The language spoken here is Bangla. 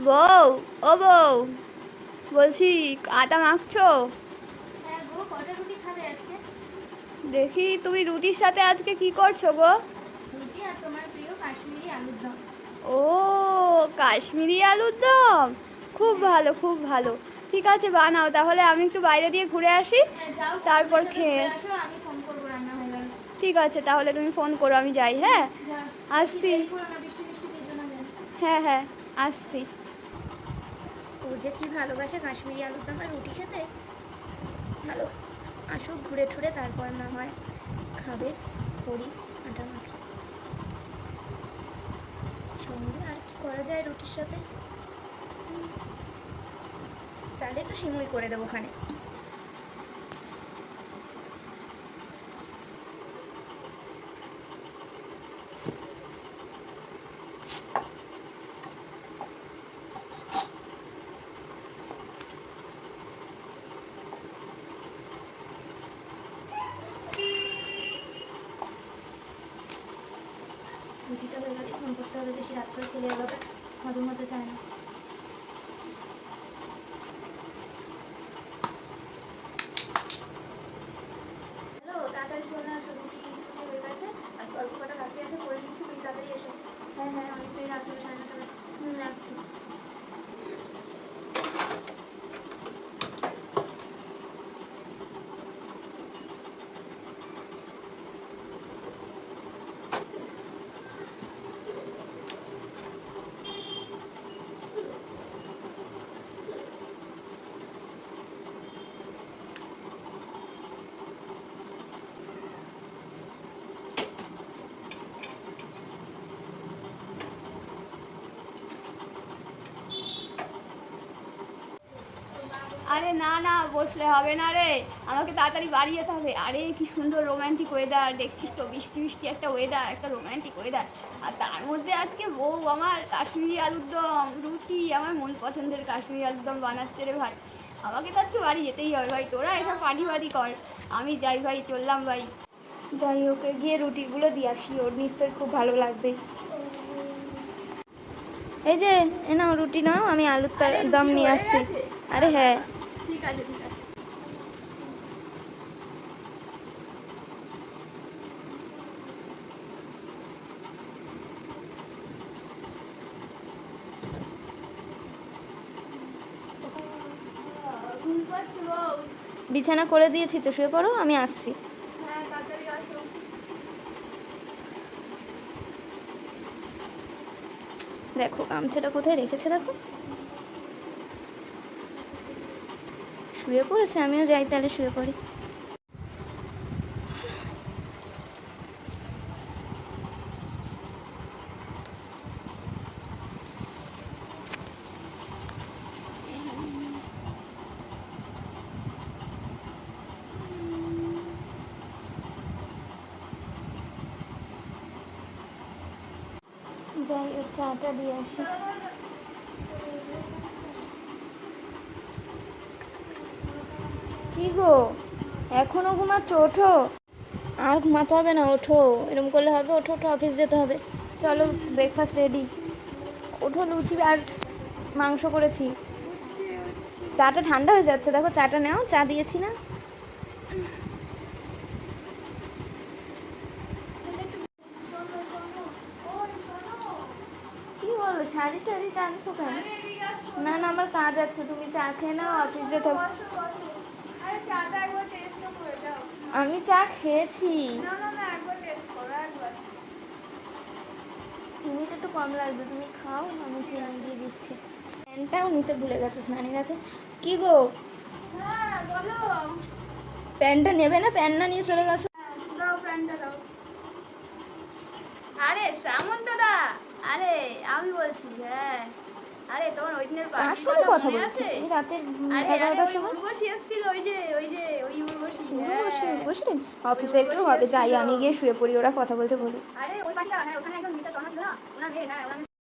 বউ, ও বউ, বলছি আটা মাখছো? হ্যাঁ গো, কটা রুটি খাবে আজকে? দেখি তুমি রুটির সাথে আজকে কি করছো গো? রুটি আর তোমার প্রিয় কাশ্মীরি আলুর দম। ও, কাশ্মীরি আলুর দম, খুব ভালো খুব ভালো। ঠিক আছে বানাও, তাহলে আমি একটু বাইরে দিয়ে ঘুরে আসি, হ্যাঁ যাও, তারপর বন্ধুদের সাথে খেয়ে। ঘুরে আসো, আমি ফোন করবো রান্না হয়ে গেলে। ঠিক আছে, তাহলে তুমি ফোন করো, আমি যাই। হ্যাঁ, যা, বেশি আসছি। দেরি করো না, বৃষ্টি বৃষ্টি ভেজো না যেন। হ্যাঁ হ্যাঁ, আসছি। ও যে কি ভালোবাসে কাশ্মীরি আলুর দম আর রুটির সাথে। ভালো, আসুক ঘুরে ঠুরে, তারপর না হয় খাবে। করি আটা মাখি সঙ্গে, আর কি করা যায় রুটির সাথে? তাহলে একটু সিমুই করে দেবো ওখানে। রুটিটা হয়ে গেলে ফোন করতে হবে, বেশি রাত করে খেলে এলো হজম হতে চায় না। হ্যালো, তাড়াতাড়ি চলে আসো, রুটি হয়ে গেছে আর অল্প কটা বাকি আছে, করে দিচ্ছি, তুমি তাড়াতাড়ি এসো। হ্যাঁ হ্যাঁ, অনেকটাই রাত হলো, 9:30 বাজে। রাখছি। আরে না না, বসলে হবে না রে, আমাকে তাড়াতাড়ি বাড়ি যেতে হবে। আরে কি সুন্দর রোম্যান্টিক ওয়েদার, দেখছিস তো, বৃষ্টি বৃষ্টি একটা ওয়েদার, একটা রোম্যান্টিক ওয়েদার। আর তার মধ্যে আজকে বউ আমার কাশ্মীরি আলুর দম রুটি, আমার মন পছন্দের কাশ্মীরি আলুর দম বানাচ্ছে রে ভাই। আমাকে তো আজকে বাড়ি যেতেই হবে ভাই, তোরা এসব পার্টি বাড়ি কর, আমি যাই ভাই, চললাম ভাই। যাই, ওকে গিয়ে রুটিগুলো দিয়ে আসি, ওর নিশ্চয়ই খুব ভালো লাগবে। এই যে, এ নাও রুটি নাও, আমি আলুর আরে দম রুটি নিয়ে হয়ে আসছি। গেছে? আরে হ্যাঁ। ঠিক আছে ঠিক আছে। ঘুম পাচ্ছে বউ? বিছানা করে দিয়েছি তো, শুয়ে পড়ো, আমি আসছি। হ্যাঁ তাড়াতাড়ি আসো। দেখো গামছাটা কোথায় রেখেছে, দেখো। শুয়ে পড়েছে, আমিও যাই তাহলে শুয়ে পড়ি। যাই, ওর চাটা দিয়ে আসি। কি গো, এখনো ঘুমাচ্ছ? ওঠো, আর ঘুমাতে হবে না, ওঠো। এরকম করলে হবে? ওঠো ওঠো, অফিস যেতে হবে। চলো, ব্রেকফাস্ট রেডি। ওঠো, লুচি আর মাংস করেছি। চাটা ঠান্ডা হয়ে যাচ্ছে, দেখো চাটা নাও, চা দিয়েছি না। কি বলো, শাড়ি টাড়ি টানছো কেন? না না, আমার কাজ আছে, তুমি চা খেয়ে নাও, অফিস যেতে হবে। আরে চাটা একবার টেস্ট করে দাও। আমি চা খেয়েছি। না না না, একবার টেস্ট করো একবার। চিনিটা একটু কম লাগবে, তুমি খাও, আমি চিনি দিয়ে দিচ্ছি। প্যানটাও নিতে ভুলে গেছো স্নানের কাছে। কি গো, হ্যাঁ বলো। প্যানটা নেবে না? প্যান না নিয়ে চলে গেছো। দাও প্যান্টটা দাও। আরে সামন্ত দা, আরে আমি বলছি। হ্যাঁ, আরে তোমার ওইদিনের কার পার্টির সাথে কথা কথা মনে বলছি আছে? এই রাতের আরে আরে 11টার ওই সময়? উর্বশী এসেছিল, ওই উর্বশী। বসে হ্যাঁ, বসে ওই অফিসে একটু উর্বশী হবে, যাই এসেছিল। আমি গিয়ে শুয়ে পড়ি, ওরা কথা বলতে বলুক। আরে ওই পার্টিটা, হ্যাঁ ওখানে একদম মিতা টনা ছিল না, ওনার মেয়ে, হ্যাঁ ওনার